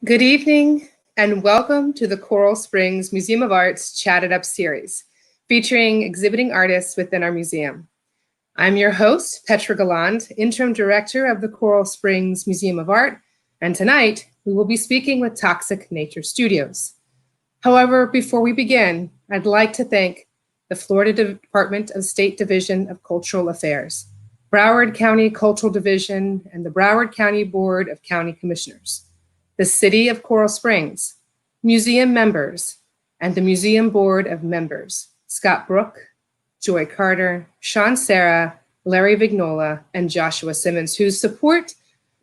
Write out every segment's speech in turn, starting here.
Good evening and welcome to the Coral Springs Museum of Art's Chatted Up series, featuring exhibiting artists within our museum. I'm your host, Petra Guiland, Interim Director of the Coral Springs Museum of Art, and tonight we will be speaking with Toxic Nature Studios. However, before we begin, I'd like to thank the Florida Department of State Division of Cultural Affairs, Broward County Cultural Division, and the Broward County Board of County Commissioners, the City of Coral Springs, museum members, and the Museum Board of Members, Scott Brook, Joy Carter, Sean Serra, Larry Vignola, and Joshua Simmons, whose support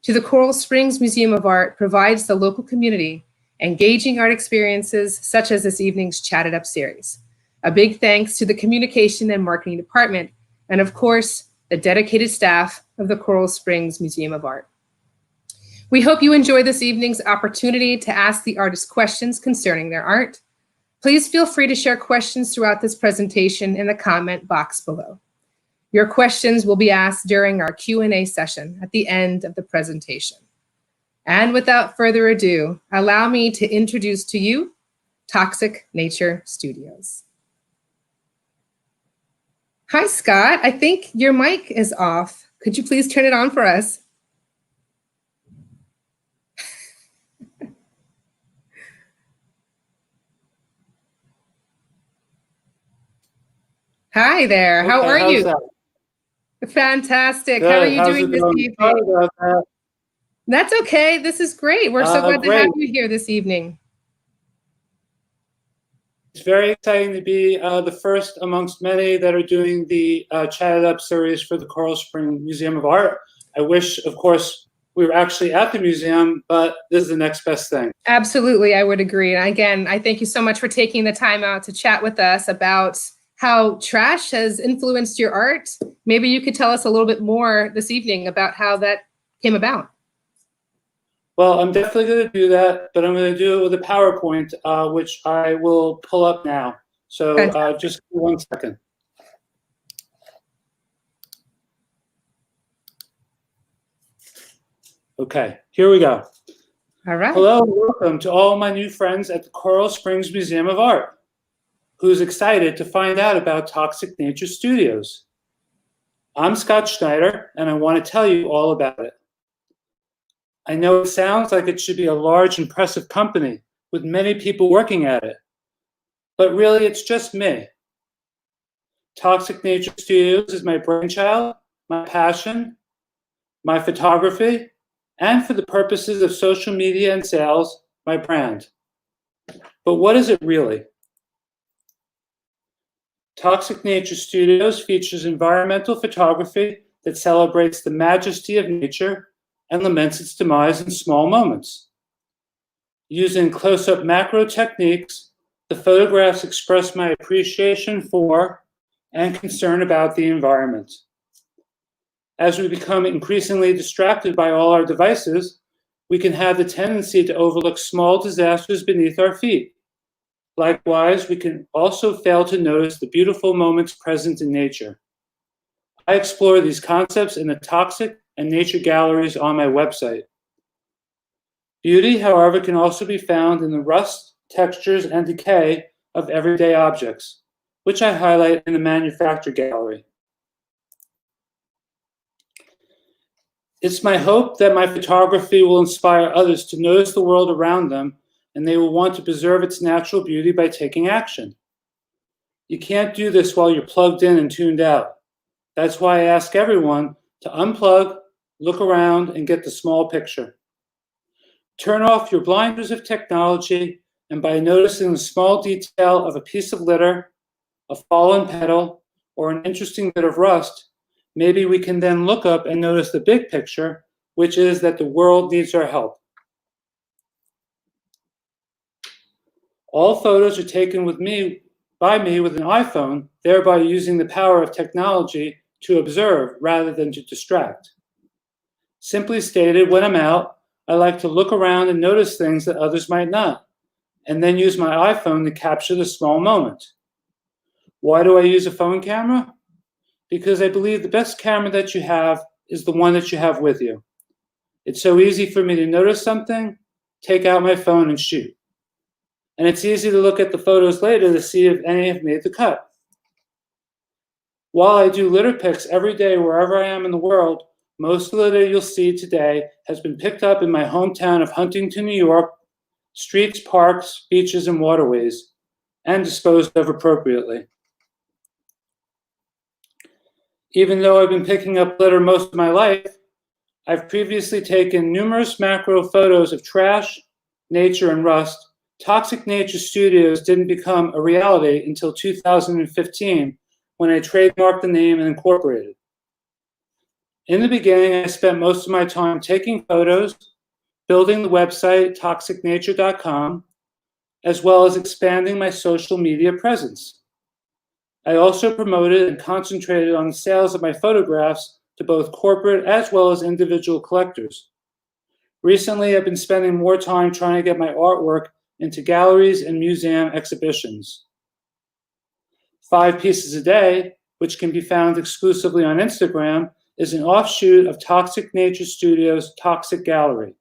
to the Coral Springs Museum of Art provides the local community engaging art experiences such as this evening's Chatted Up series. A big thanks to the Communication and Marketing Department, and of course, the dedicated staff of the Coral Springs Museum of Art. We hope you enjoy this evening's opportunity to ask the artists questions concerning their art. Please feel free to share questions throughout this presentation in the comment box below. Your questions will be asked during our Q&A session at the end of the presentation. And without further ado, allow me to introduce to you Toxic Nature Studios. Hi, Scott. I think your mic is off. Could you please turn it on for us? Hi there. How are you? Fantastic. Good. How are you doing this evening? Sorry about that. That's okay. This is great. We're so glad to have you here this evening. It's very exciting to be the first amongst many that are doing the Chatted Up series for the Coral Springs Museum of Art. I wish, of course, we were actually at the museum, but this is the next best thing. Absolutely, I would agree. And again, I thank you so much for taking the time out to chat with us about how trash has influenced your art. Maybe you could tell us a little bit more this evening about how that came about. Well, I'm definitely going to do that, but I'm going to do it with a PowerPoint, which I will pull up now. So just 1 second. Okay, here we go. All right. Hello and welcome to all my new friends at the Coral Springs Museum of Art. Who's excited to find out about Toxic Nature Studios. I'm Scott Schneider, and I want to tell you all about it. I know it sounds like it should be a large, impressive company with many people working at it, but really it's just me. Toxic Nature Studios is my brainchild, my passion, my photography, and for the purposes of social media and sales, my brand. But what is it really? Toxic Nature Studios features environmental photography that celebrates the majesty of nature and laments its demise in small moments. Using close-up macro techniques, the photographs express my appreciation for and concern about the environment. As we become increasingly distracted by all our devices, we can have the tendency to overlook small disasters beneath our feet. Likewise, we can also fail to notice the beautiful moments present in nature. I explore these concepts in the Toxic and Nature galleries on my website. Beauty, however, can also be found in the rust, textures, and decay of everyday objects, which I highlight in the Manufacture gallery. It's my hope that my photography will inspire others to notice the world around them, and they will want to preserve its natural beauty by taking action. You can't do this while you're plugged in and tuned out. That's why I ask everyone to unplug, look around, and get the small picture. Turn off your blinders of technology, and by noticing the small detail of a piece of litter, a fallen petal, or an interesting bit of rust, maybe we can then look up and notice the big picture, which is that the world needs our help. All photos are taken by me with an iPhone, thereby using the power of technology to observe rather than to distract. Simply stated, when I'm out, I like to look around and notice things that others might not, and then use my iPhone to capture the small moment. Why do I use a phone camera? Because I believe the best camera that you have is the one that you have with you. It's so easy for me to notice something, take out my phone and shoot. And it's easy to look at the photos later to see if any have made the cut. While I do litter picks every day wherever I am in the world, most of the litter you'll see today has been picked up in my hometown of Huntington, New York, streets, parks, beaches, and waterways, and disposed of appropriately. Even though I've been picking up litter most of my life, I've previously taken numerous macro photos of trash, nature, and rust. Toxic Nature Studios didn't become a reality until 2015, when I trademarked the name and incorporated. In the beginning, I spent most of my time taking photos, building the website toxicnature.com, as well as expanding my social media presence. I also promoted and concentrated on the sales of my photographs to both corporate as well as individual collectors. Recently, I've been spending more time trying to get my artwork into galleries and museum exhibitions. 5 Pieces a Day, which can be found exclusively on Instagram, is an offshoot of Toxic Nature Studios' Toxic Gallery.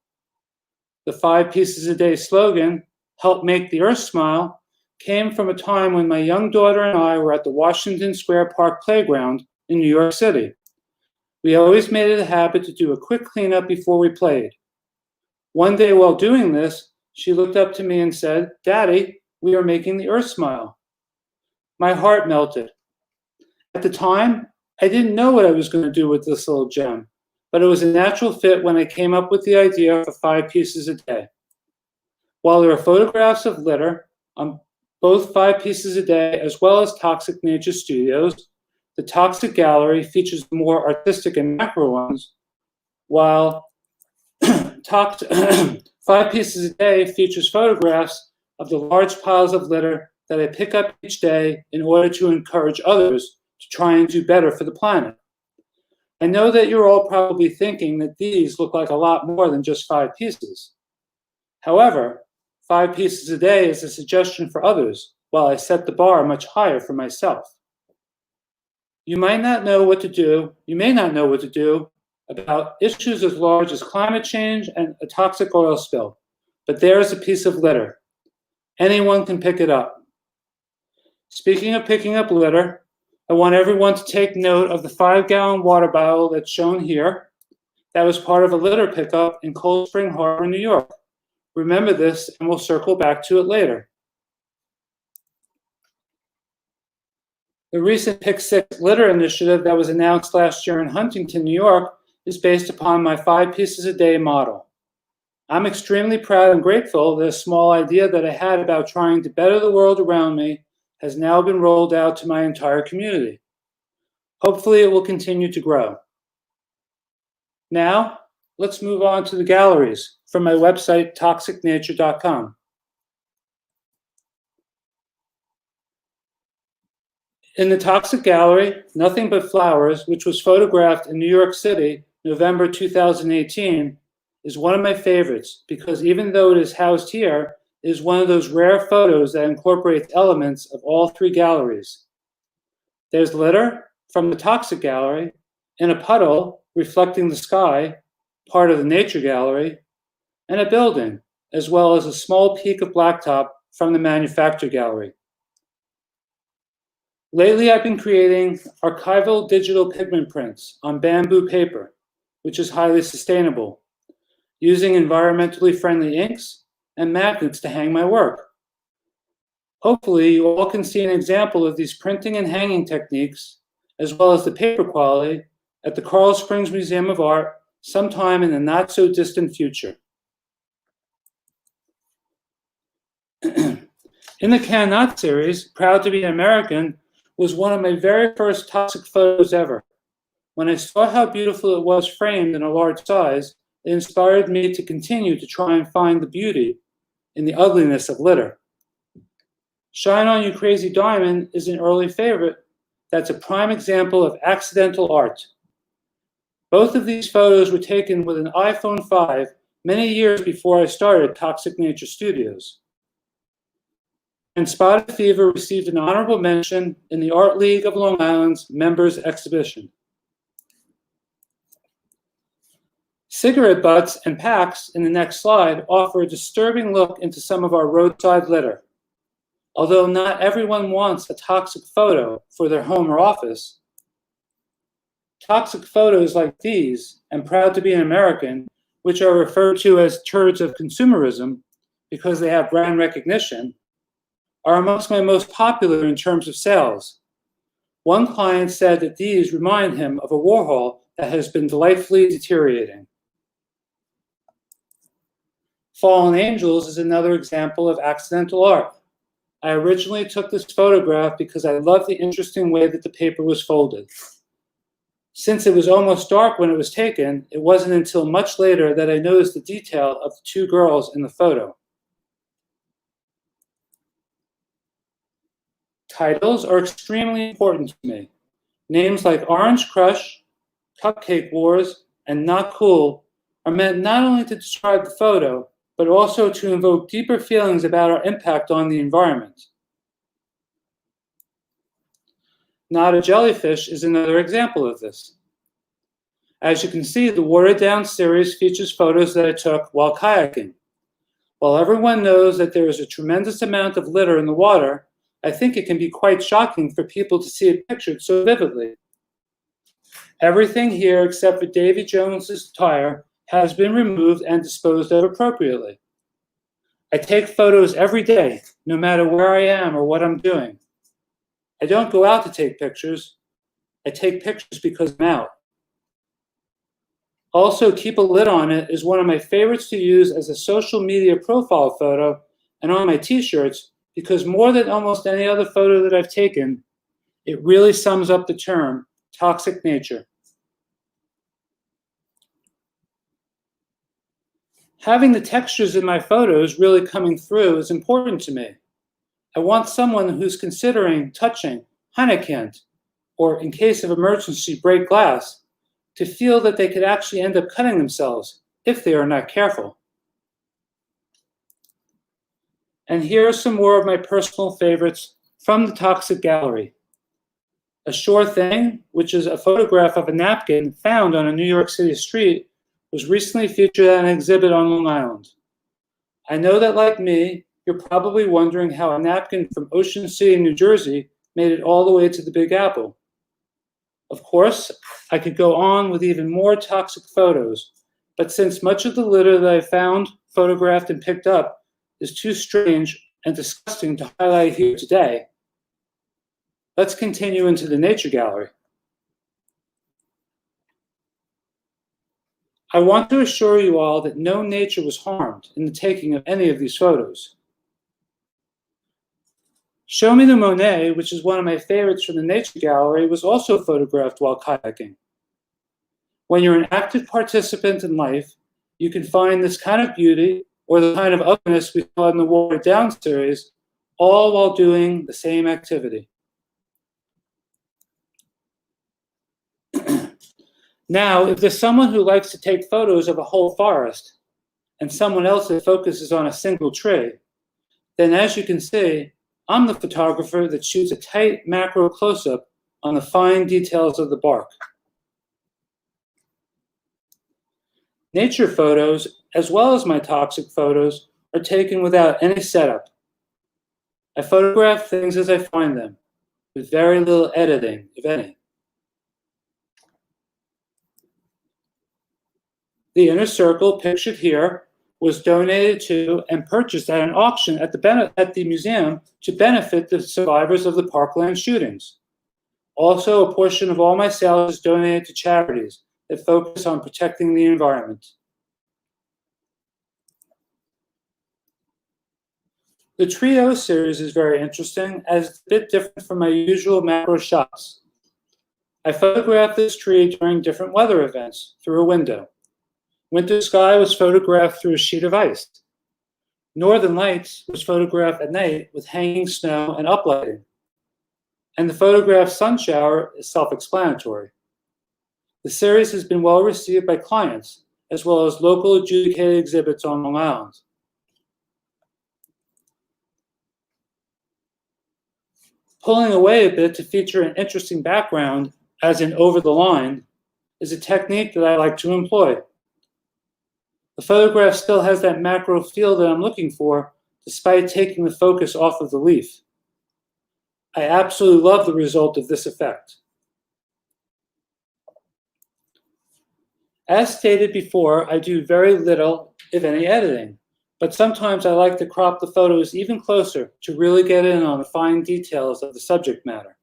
The 5 Pieces a Day slogan, "Help Make the Earth Smile," came from a time when my young daughter and I were at the Washington Square Park playground in New York City. We always made it a habit to do a quick cleanup before we played. One day while doing this, she looked up to me and said, "Daddy, we are making the Earth smile." My heart melted. At the time, I didn't know what I was going to do with this little gem, but it was a natural fit when I came up with the idea for 5 Pieces a Day. While there are photographs of litter on both 5 Pieces a Day as well as Toxic Nature Studios, the Toxic Gallery features more artistic and macro ones, while 5 Pieces a Day features photographs of the large piles of litter that I pick up each day in order to encourage others to try and do better for the planet. I know that you're all probably thinking that these look like a lot more than just 5 pieces. However, 5 Pieces a Day is a suggestion for others, while I set the bar much higher for myself. You may not know what to do about issues as large as climate change and a toxic oil spill, but there is a piece of litter. Anyone can pick it up. Speaking of picking up litter, I want everyone to take note of the 5-gallon water bottle that's shown here. That was part of a litter pickup in Cold Spring Harbor, New York. Remember this, and we'll circle back to it later. The recent Pick 6 litter initiative that was announced last year in Huntington, New York, is based upon my 5 Pieces a Day model. I'm extremely proud and grateful that a small idea that I had about trying to better the world around me has now been rolled out to my entire community. Hopefully it will continue to grow. Now, let's move on to the galleries from my website, toxicnature.com. In the Toxic Gallery, Nothing But Flowers, which was photographed in New York City, November 2018, is one of my favorites because even though it is housed here, it is one of those rare photos that incorporates elements of all 3 galleries. There's litter from the Toxic Gallery, and a puddle reflecting the sky, part of the Nature Gallery, and a building, as well as a small peak of blacktop from the Manufacture Gallery. Lately, I've been creating archival digital pigment prints on bamboo paper, which is highly sustainable, using environmentally friendly inks and magnets to hang my work. Hopefully, you all can see an example of these printing and hanging techniques, as well as the paper quality, at the Coral Springs Museum of Art sometime in the not-so-distant future. In the Cannot series, Proud to be an American was one of my very first toxic photos ever. When I saw how beautiful it was framed in a large size, it inspired me to continue to try and find the beauty in the ugliness of litter. Shine On You Crazy Diamond is an early favorite that's a prime example of accidental art. Both of these photos were taken with an iPhone 5 many years before I started Toxic Nature Studios. And Spotted Fever received an honorable mention in the Art League of Long Island's members exhibition. Cigarette butts and packs in the next slide offer a disturbing look into some of our roadside litter. Although not everyone wants a toxic photo for their home or office, toxic photos like these, and proud to be an American, which are referred to as turds of consumerism because they have brand recognition, are amongst my most popular in terms of sales. One client said that these remind him of a Warhol that has been delightfully deteriorating. Fallen Angels is another example of accidental art. I originally took this photograph because I loved the interesting way that the paper was folded. Since it was almost dark when it was taken, it wasn't until much later that I noticed the detail of the two girls in the photo. Titles are extremely important to me. Names like Orange Crush, Cupcake Wars, and Not Cool are meant not only to describe the photo, but also to invoke deeper feelings about our impact on the environment. Not a Jellyfish is another example of this. As you can see, the Watered Down series features photos that I took while kayaking. While everyone knows that there is a tremendous amount of litter in the water, I think it can be quite shocking for people to see it pictured so vividly. Everything here except for Davy Jones's tire has been removed and disposed of appropriately. I take photos every day, no matter where I am or what I'm doing. I don't go out to take pictures. I take pictures because I'm out. Also, Keep a Lid on It is one of my favorites to use as a social media profile photo and on my t-shirts because more than almost any other photo that I've taken, it really sums up the term toxic nature. Having the textures in my photos really coming through is important to me. I want someone who's considering touching Heinekant, or in case of emergency, break glass, to feel that they could actually end up cutting themselves if they are not careful. And here are some more of my personal favorites from the Toxic Gallery. A Sure Thing, which is a photograph of a napkin found on a New York City street, was recently featured at an exhibit on Long Island. I know that, like me, you're probably wondering how a napkin from Ocean City, New Jersey, made it all the way to the Big Apple. Of course, I could go on with even more toxic photos, but since much of the litter that I found, photographed, and picked up is too strange and disgusting to highlight here today, let's continue into the Nature Gallery. I want to assure you all that no nature was harmed in the taking of any of these photos. Show Me the Monet, which is one of my favorites from the Nature Gallery, was also photographed while kayaking. When you're an active participant in life, you can find this kind of beauty or the kind of ugliness we saw in the Watered Down series, all while doing the same activity. Now, if there's someone who likes to take photos of a whole forest and someone else that focuses on a single tree, then as you can see, I'm the photographer that shoots a tight macro close-up on the fine details of the bark. Nature photos, as well as my toxic photos, are taken without any setup. I photograph things as I find them, with very little editing, if any. The inner circle, pictured here, was donated to and purchased at an auction at the museum to benefit the survivors of the Parkland shootings. Also, a portion of all my sales is donated to charities that focus on protecting the environment. The Trio series is very interesting, as it's a bit different from my usual macro shots. I photographed this tree during different weather events through a window. Winter sky was photographed through a sheet of ice. Northern Lights was photographed at night with hanging snow and uplighting. And the photograph sun shower is self-explanatory. The series has been well received by clients, as well as local adjudicated exhibits on Long Island. Pulling away a bit to feature an interesting background, as in over the line, is a technique that I like to employ. The photograph still has that macro feel that I'm looking for, despite taking the focus off of the leaf. I absolutely love the result of this effect. As stated before, I do very little, if any, editing, but sometimes I like to crop the photos even closer to really get in on the fine details of the subject matter.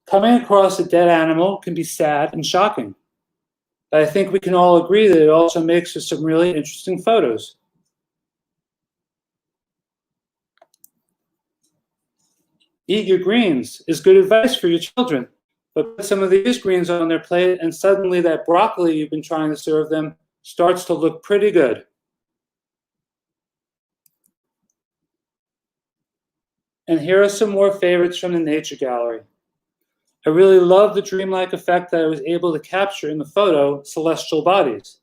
Coming across a dead animal can be sad and shocking, but I think we can all agree that it also makes for some really interesting photos. Eat your greens is good advice for your children, but put some of these greens on their plate and suddenly that broccoli you've been trying to serve them starts to look pretty good. And here are some more favorites from the nature gallery. I really love the dreamlike effect that I was able to capture in the photo, Celestial Bodies.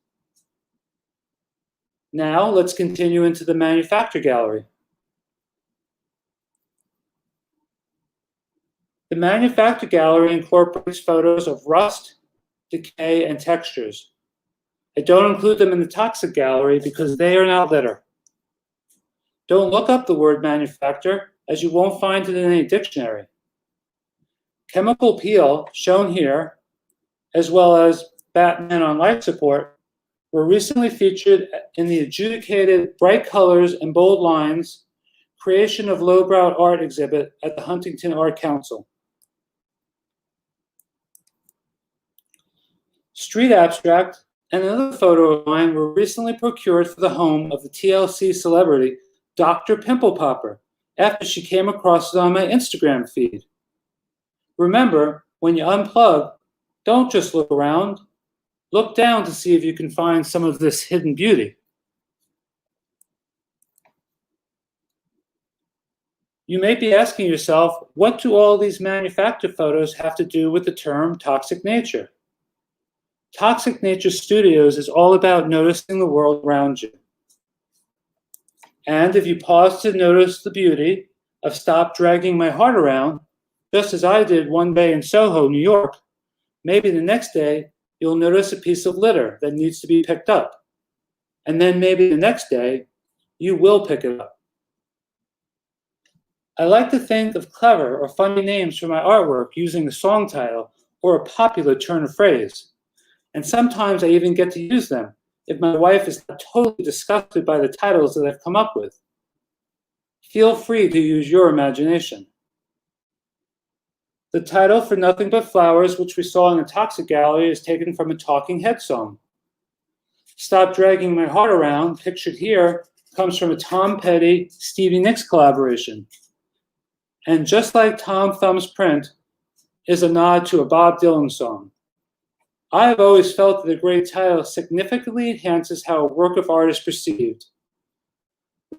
Now let's continue into the manufacture gallery. The manufacture gallery incorporates photos of rust, decay, and textures. I don't include them in the toxic gallery because they are not litter. Don't look up the word manufacture, as you won't find it in any dictionary. Chemical peel, shown here, as well as Batman on life support, were recently featured in the adjudicated bright colors and bold lines creation of lowbrow art exhibit at the Huntington Art Council. Street abstract and another photo of mine were recently procured for the home of the TLC celebrity Dr. Pimple Popper after she came across it on my Instagram feed. Remember, when you unplug, don't just look around. Look down to see if you can find some of this hidden beauty. You may be asking yourself, what do all these manufactured photos have to do with the term toxic nature? Toxic Nature Studios is all about noticing the world around you. And if you pause to notice the beauty of Stop Dragging My Heart Around, just as I did one day in Soho, New York, maybe the next day you'll notice a piece of litter that needs to be picked up. And then maybe the next day you will pick it up. I like to think of clever or funny names for my artwork using a song title or a popular turn of phrase. And sometimes I even get to use them if my wife is not totally disgusted by the titles that I've come up with. Feel free to use your imagination. The title for Nothing But Flowers, which we saw in the Toxic Gallery, is taken from a Talking Heads song. Stop Dragging My Heart Around, pictured here, comes from a Tom Petty, Stevie Nicks collaboration. And just like Tom Thumb's print, is a nod to a Bob Dylan song. I have always felt that a great title significantly enhances how a work of art is perceived.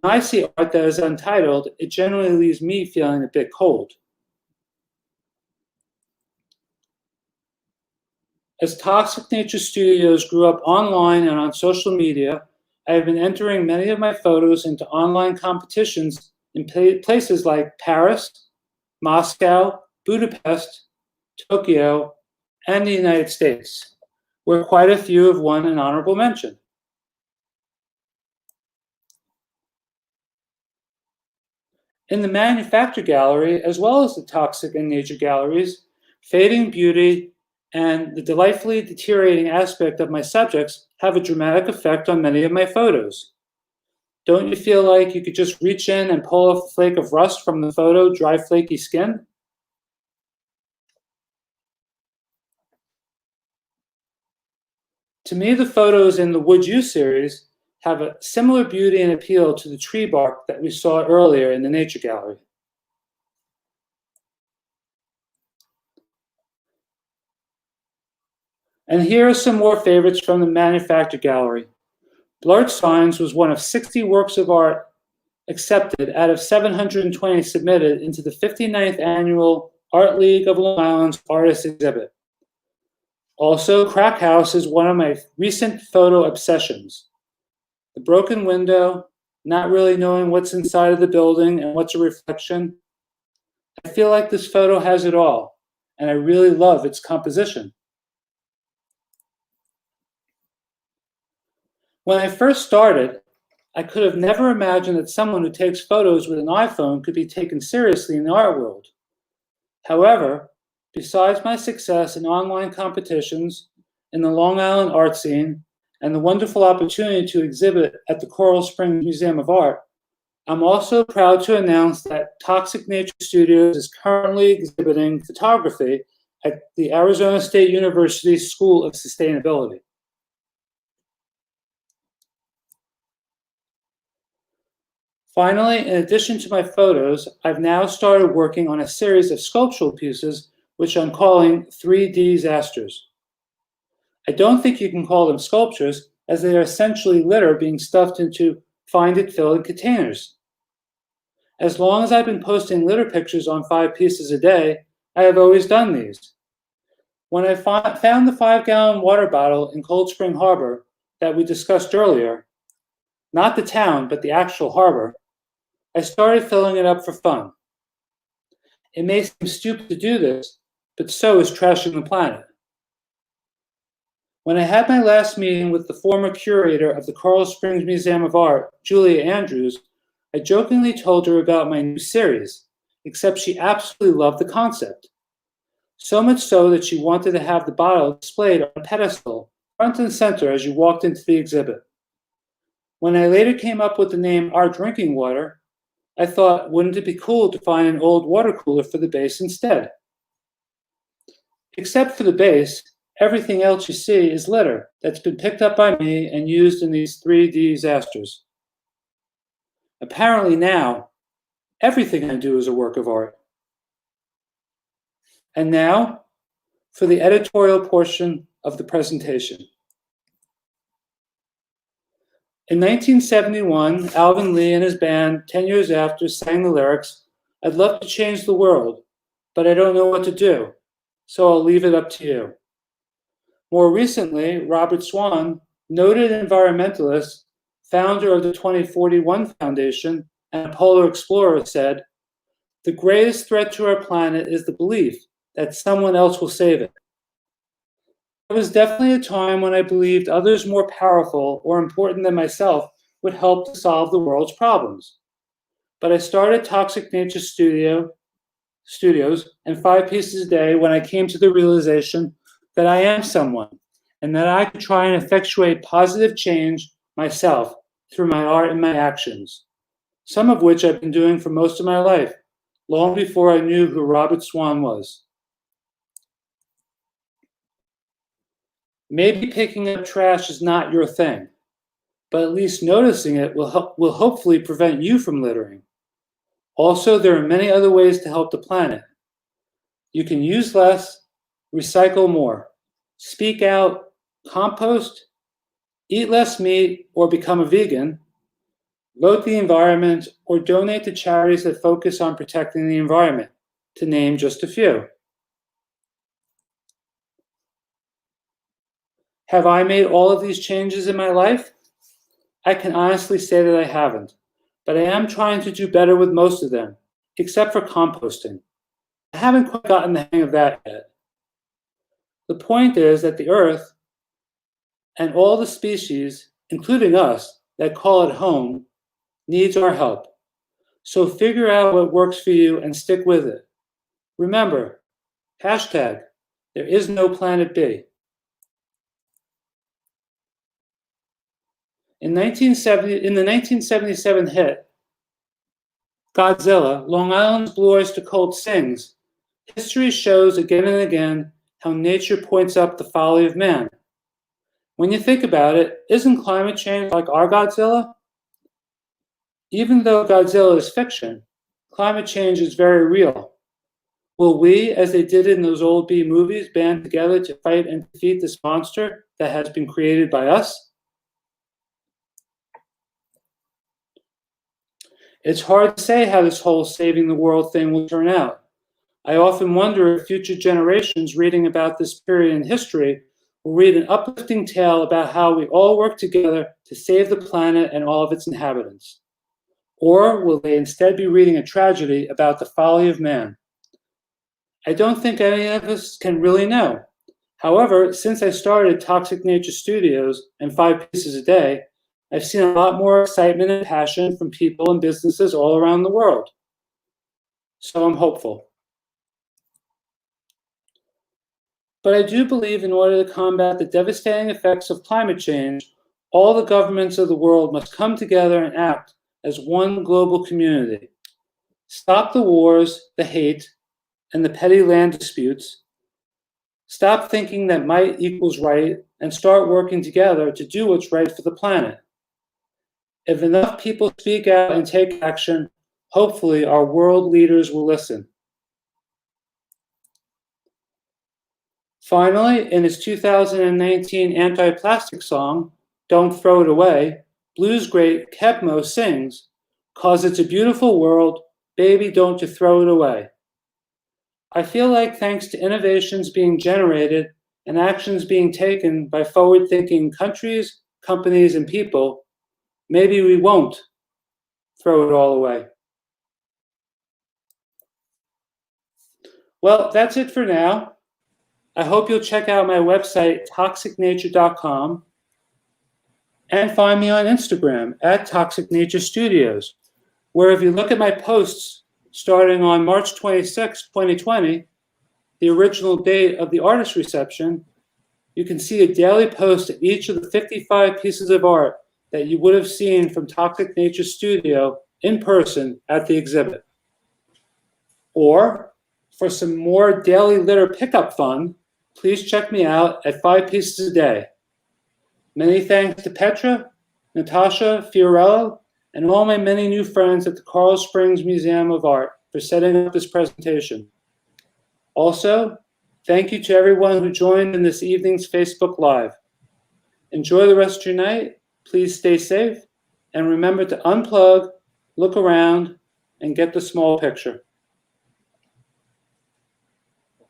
When I see art that is untitled, it generally leaves me feeling a bit cold. As Toxic Nature Studios grew up online and on social media, I have been entering many of my photos into online competitions in places like Paris, Moscow, Budapest, Tokyo, and the United States, where quite a few have won an honorable mention. In the Manufacture Gallery, as well as the Toxic and Nature Galleries, fading beauty and the delightfully deteriorating aspect of my subjects have a dramatic effect on many of my photos. Don't you feel like you could just reach in and pull off a flake of rust from the photo, dry, flaky skin? To me, the photos in the Would You series have a similar beauty and appeal to the tree bark that we saw earlier in the Nature Gallery. And here are some more favorites from the Manufacture Gallery. Blurred Signs was one of 60 works of art accepted out of 720 submitted into the 59th Annual Art League of Long Island's Artist Exhibit. Also, Crack House is one of my recent photo obsessions. The broken window, not really knowing what's inside of the building and what's a reflection. I feel like this photo has it all, and I really love its composition. When I first started, I could have never imagined that someone who takes photos with an iPhone could be taken seriously in the art world. However, besides my success in online competitions, in the Long Island art scene, and the wonderful opportunity to exhibit at the Coral Springs Museum of Art, I'm also proud to announce that Toxic Nature Studios is currently exhibiting photography at the Arizona State University School of Sustainability. Finally, in addition to my photos, I've now started working on a series of sculptural pieces, which I'm calling 3D-sasters. I don't think you can call them sculptures, as they are essentially litter being stuffed into find-it-fill-it containers. As long as I've been posting litter pictures on 5 pieces a day, I have always done these. When I found the 5-gallon water bottle in Cold Spring Harbor that we discussed earlier, not the town, but the actual harbor, I started filling it up for fun. It may seem stupid to do this, but so is trashing the planet. When I had my last meeting with the former curator of the Coral Springs Museum of Art, Julia Andrews, I jokingly told her about my new series, except she absolutely loved the concept. So much so that she wanted to have the bottle displayed on a pedestal, front and center as you walked into the exhibit. When I later came up with the name Our Drinking Water, I thought, wouldn't it be cool to find an old water cooler for the base instead? Except for the base, everything else you see is litter that's been picked up by me and used in these 3D-sasters. Apparently now, everything I do is a work of art. And now, for the editorial portion of the presentation. In 1971, Alvin Lee and his band, 10 years after, sang the lyrics, "I'd love to change the world, but I don't know what to do, so I'll leave it up to you." More recently, Robert Swan, noted environmentalist, founder of the 2041 Foundation, and a polar explorer, said, "The greatest threat to our planet is the belief that someone else will save it." There was definitely a time when I believed others more powerful or important than myself would help to solve the world's problems. But I started Toxic Nature Studios and 5 pieces a day when I came to the realization that I am someone and that I could try and effectuate positive change myself through my art and my actions, some of which I've been doing for most of my life, long before I knew who Robert Swan was. Maybe picking up trash is not your thing, but at least noticing it will hopefully prevent you from littering. Also, there are many other ways to help the planet. You can use less, recycle more, speak out, compost, eat less meat or become a vegan, vote the environment, or donate to charities that focus on protecting the environment, to name just a few. Have I made all of these changes in my life? I can honestly say that I haven't, but I am trying to do better with most of them, except for composting. I haven't quite gotten the hang of that yet. The point is that the Earth and all the species, including us, that call it home, needs our help. So figure out what works for you and stick with it. Remember, hashtag, there is no planet B. In the 1977 hit, Godzilla, Long Island's Blue Oyster Cult sings, "History shows again and again how nature points up the folly of man." When you think about it, isn't climate change like our Godzilla? Even though Godzilla is fiction, climate change is very real. Will we, as they did in those old B movies, band together to fight and defeat this monster that has been created by us? It's hard to say how this whole saving the world thing will turn out. I often wonder if future generations reading about this period in history will read an uplifting tale about how we all work together to save the planet and all of its inhabitants. Or will they instead be reading a tragedy about the folly of man? I don't think any of us can really know. However, since I started Toxic Nature Studios and 5 pieces a day, I've seen a lot more excitement and passion from people and businesses all around the world. So I'm hopeful. But I do believe in order to combat the devastating effects of climate change, all the governments of the world must come together and act as one global community. Stop the wars, the hate, and the petty land disputes. Stop thinking that might equals right and start working together to do what's right for the planet. If enough people speak out and take action, hopefully our world leaders will listen. Finally, in his 2019 anti-plastic song, Don't Throw It Away, blues great Kebmo sings, "'Cause it's a beautiful world, baby, don't you throw it away." I feel like thanks to innovations being generated and actions being taken by forward-thinking countries, companies, and people, maybe we won't throw it all away. Well, that's it for now. I hope you'll check out my website, toxicnature.com, and find me on Instagram at Toxic Nature Studios, where if you look at my posts starting on March 26, 2020, the original date of the artist reception, you can see a daily post of each of the 55 pieces of art that you would have seen from Toxic Nature Studio in person at the exhibit. Or, for some more daily litter pickup fun, please check me out at 5 pieces a day. Many thanks to Petra, Natasha, Fiorello, and all my many new friends at the Coral Springs Museum of Art for setting up this presentation. Also, thank you to everyone who joined in this evening's Facebook Live. Enjoy the rest of your night, please stay safe, and remember to unplug, look around, and get the small picture.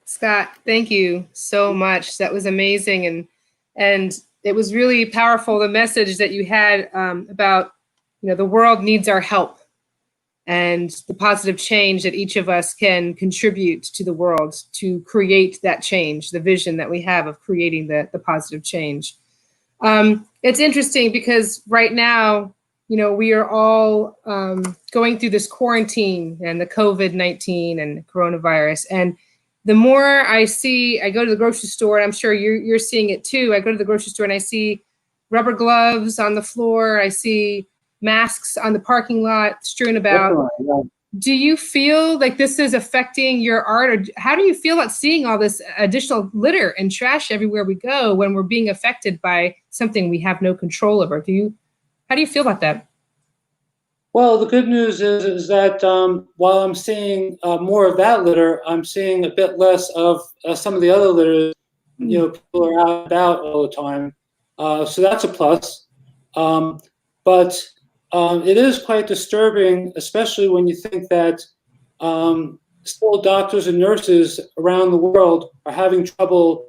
Scott, thank you so much. That was amazing, and it was really powerful, the message that you had about, the world needs our help and the positive change that each of us can contribute to the world to create that change, the vision that we have of creating the positive change. It's interesting because right now, we are all going through this quarantine and the COVID-19 and coronavirus. And the more I go to the grocery store, and I'm sure you're seeing it too. I go to the grocery store and I see rubber gloves on the floor. I see masks on the parking lot strewn about. Yeah. Do you feel like this is affecting your art, or how do you feel about seeing all this additional litter and trash everywhere we go when we're being affected by something we have no control over? How do you feel about that? Well, the good news is that while I'm seeing more of that litter, I'm seeing a bit less of some of the other litters. People are out and about all the time, so that's a plus. But it is quite disturbing, especially when you think that still doctors and nurses around the world are having trouble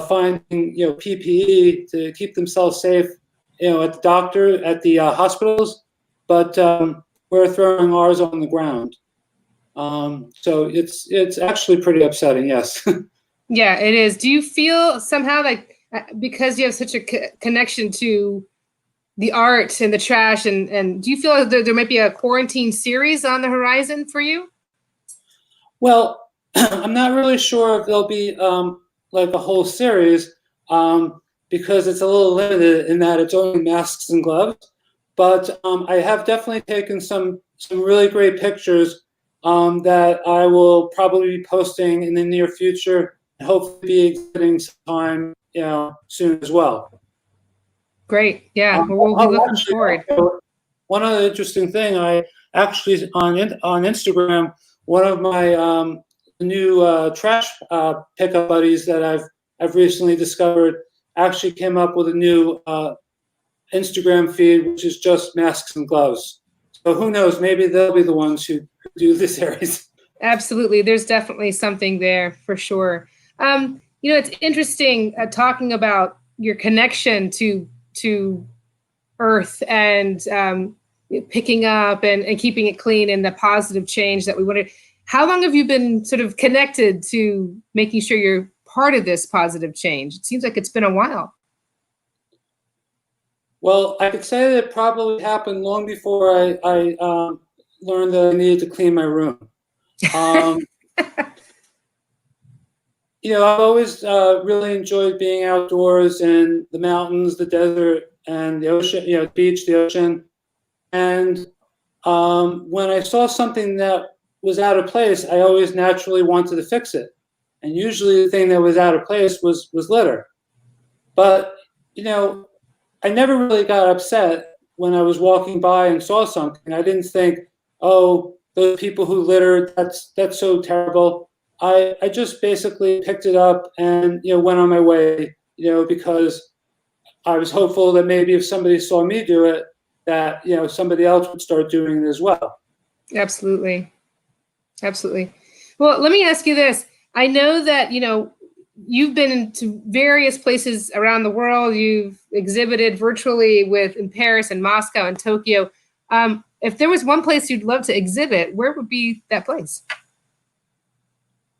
finding PPE to keep themselves safe, at the hospitals. But we're throwing ours on the ground. So it's actually pretty upsetting, yes. Yeah, it is. Do you feel somehow like, because you have such a connection to the art and the trash, and do you feel like there might be a quarantine series on the horizon for you? Well, I'm not really sure if there'll be like a whole series because it's a little limited in that it's only masks and gloves. But I have definitely taken some really great pictures that I will probably be posting in the near future and hopefully be exhibiting sometime soon as well. Great, yeah, we'll be looking forward. One other interesting thing, I actually on Instagram, one of my new trash pickup buddies that I've recently discovered actually came up with a new Instagram feed, which is just masks and gloves. So who knows, maybe they'll be the ones who do this series. Absolutely, there's definitely something there for sure. It's interesting talking about your connection to Earth and picking up and keeping it clean and the positive change that we wanted. How long have you been sort of connected to making sure you're part of this positive change? It seems like it's been a while. Well, I could say that it probably happened long before I learned that I needed to clean my room. Um, I've always really enjoyed being outdoors in the mountains, the desert, and the ocean, the beach, the ocean. And when I saw something that was out of place, I always naturally wanted to fix it. And usually the thing that was out of place was litter. But, I never really got upset when I was walking by and saw something. I didn't think, oh, those people who littered, that's so terrible. I just basically picked it up and went on my way, because I was hopeful that maybe if somebody saw me do it, that somebody else would start doing it as well. Absolutely. Absolutely. Well, let me ask you this. I know that, you've been to various places around the world. You've exhibited virtually in Paris and Moscow and Tokyo. If there was one place you'd love to exhibit, where would be that place?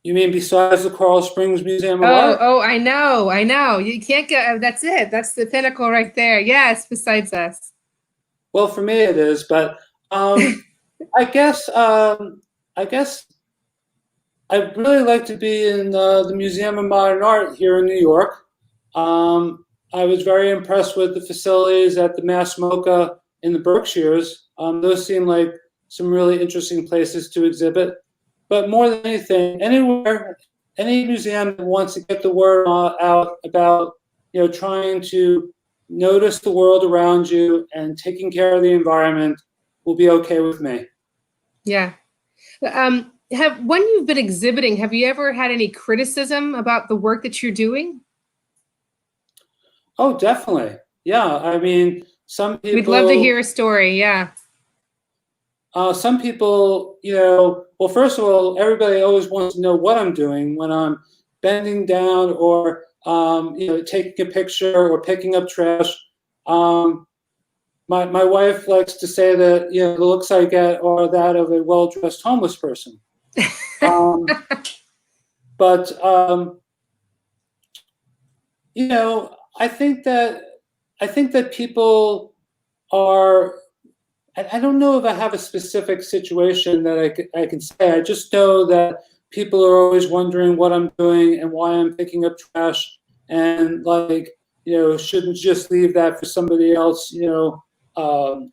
You mean besides the Coral Springs Museum of Art? Oh, I know. You can't go. That's it. That's the pinnacle right there. Yes, besides us. Well, for me it is, but I guess I'd really like to be in the Museum of Modern Art here in New York. I was very impressed with the facilities at the Mass MoCA in the Berkshires. Those seem like some really interesting places to exhibit. But more than anything, anywhere, any museum that wants to get the word out about, trying to notice the world around you and taking care of the environment will be okay with me. Yeah. When you've been exhibiting, have you ever had any criticism about the work that you're doing? Oh, definitely. Yeah. I mean, some people. We'd love to hear a story. Yeah. Some people, well, first of all, everybody always wants to know what I'm doing when I'm bending down or, taking a picture or picking up trash. My wife likes to say that, the looks I get are that of a well-dressed homeless person. But, I think that people are, I don't know if I have a specific situation that I can say. I just know that people are always wondering what I'm doing and why I'm picking up trash, and shouldn't just leave that for somebody else,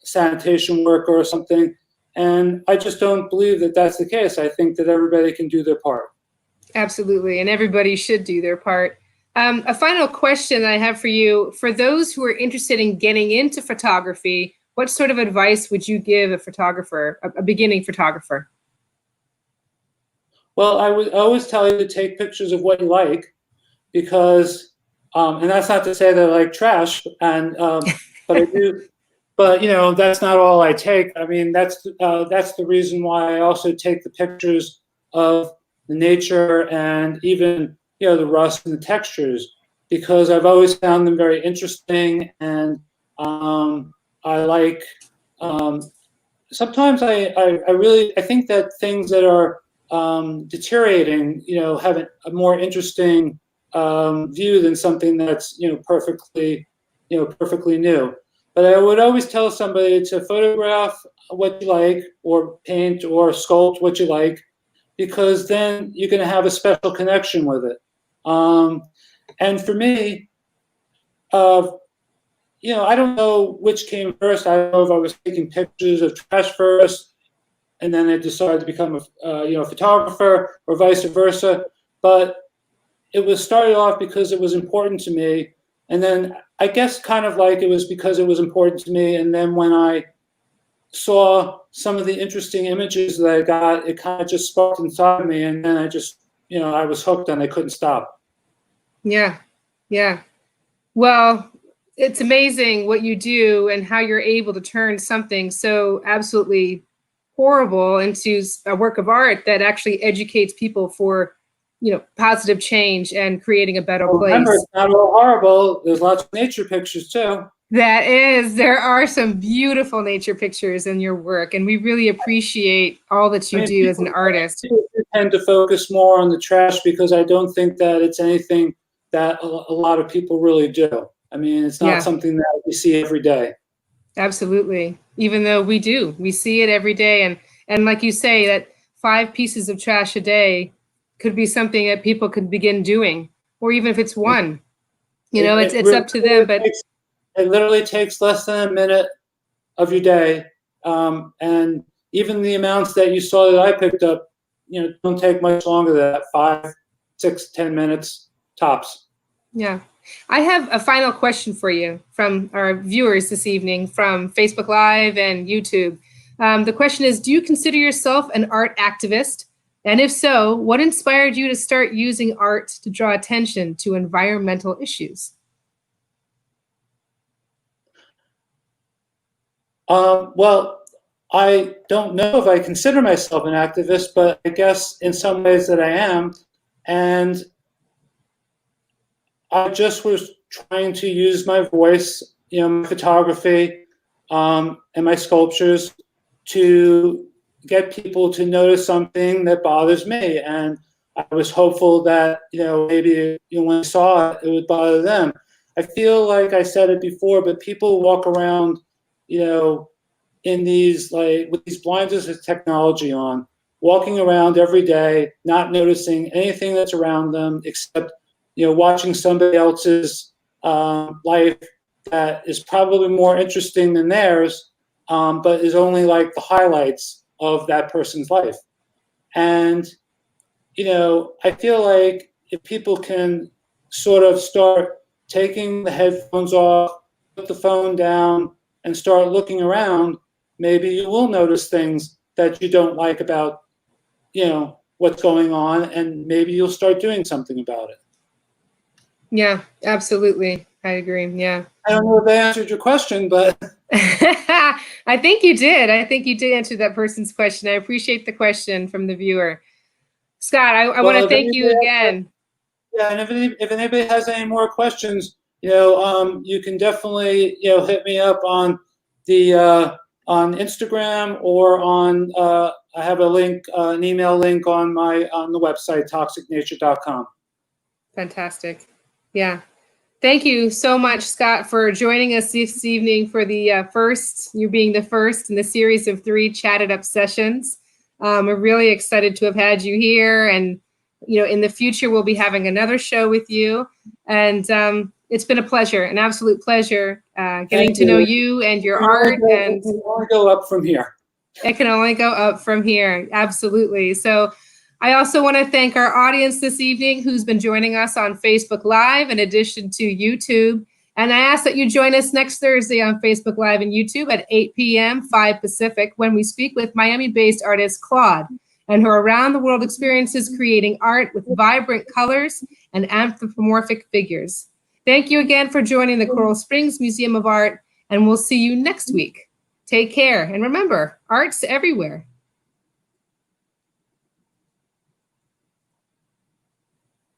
sanitation work or something. And I just don't believe that that's the case. I think that everybody can do their part. Absolutely, and everybody should do their part. A final question I have for you: for those who are interested in getting into photography, what sort of advice would you give a photographer, a beginning photographer? Well, I would always tell you to take pictures of what you like, because, and that's not to say that I like trash, and but I do. But that's not all I take. I mean, that's the reason why I also take the pictures of the nature and even the rust and the textures, because I've always found them very interesting, and I like. Sometimes I think that things that are deteriorating, have a more interesting view than something that's perfectly new. But I would always tell somebody to photograph what you like, or paint or sculpt what you like, because then you're going to have a special connection with it. And for me, I don't know which came first. I don't know if I was taking pictures of trash first, and then I decided to become a photographer, or vice versa. But it was started off because it was important to me, and then I guess kind of like it was because it was important to me, and then when I saw some of the interesting images that I got, it kind of just sparked inside me, and then I just, I was hooked and I couldn't stop. Yeah. Well, it's amazing what you do and how you're able to turn something so absolutely horrible into a work of art that actually educates people for, positive change and creating a better place. Remember, it's not all horrible. There's lots of nature pictures too. There are some beautiful nature pictures in your work, and we really appreciate all that you do as an artist. I tend to focus more on the trash because I don't think that it's anything that a lot of people really do. I mean, it's not Yeah. something that we see every day. Absolutely. Even though we see it every day. And like you say, that 5 pieces of trash a day could be something that people could begin doing, or even if it's one, it's up to them. But it literally takes less than a minute of your day. And even the amounts that you saw that I picked up, don't take much longer than that, 5, 6, 10 minutes tops. Yeah. I have a final question for you from our viewers this evening from Facebook Live and YouTube. The question is, do you consider yourself an art activist? And if so, what inspired you to start using art to draw attention to environmental issues? Well, I don't know if I consider myself an activist, but I guess in some ways that I am. And I just was trying to use my voice, my photography, and my sculptures to get people to notice something that bothers me. And I was hopeful that, maybe when I saw it, it would bother them. I feel like I said it before, but people walk around, in these, with these blinders of technology on, walking around every day, not noticing anything that's around them except watching somebody else's life that is probably more interesting than theirs, but is only like the highlights of that person's life. And, I feel like if people can sort of start taking the headphones off, put the phone down, and start looking around, maybe you will notice things that you don't like about, what's going on, and maybe you'll start doing something about it. Yeah, absolutely. I agree. Yeah. I don't know if I answered your question, but I think you did. I think you did answer that person's question. I appreciate the question from the viewer. Scott, I want to thank you again. Yeah, and if anybody has any more questions, you can definitely hit me up on the on Instagram or on I have a link, an email link on the website toxicnature.com. Fantastic. Yeah. Thank you so much, Scott, for joining us this evening for the you being the first in the series of 3 Chatted Up sessions. We're really excited to have had you here, and in the future we'll be having another show with you. And it's been a pleasure, an absolute pleasure, getting to know you and your art. And it can only go up from here. It can only go up from here. Absolutely. So I also want to thank our audience this evening who's been joining us on Facebook Live in addition to YouTube. And I ask that you join us next Thursday on Facebook Live and YouTube at 8 p.m., 5 Pacific, when we speak with Miami-based artist Claude and her around-the-world experiences creating art with vibrant colors and anthropomorphic figures. Thank you again for joining the Coral Springs Museum of Art, and we'll see you next week. Take care, and remember, art's everywhere.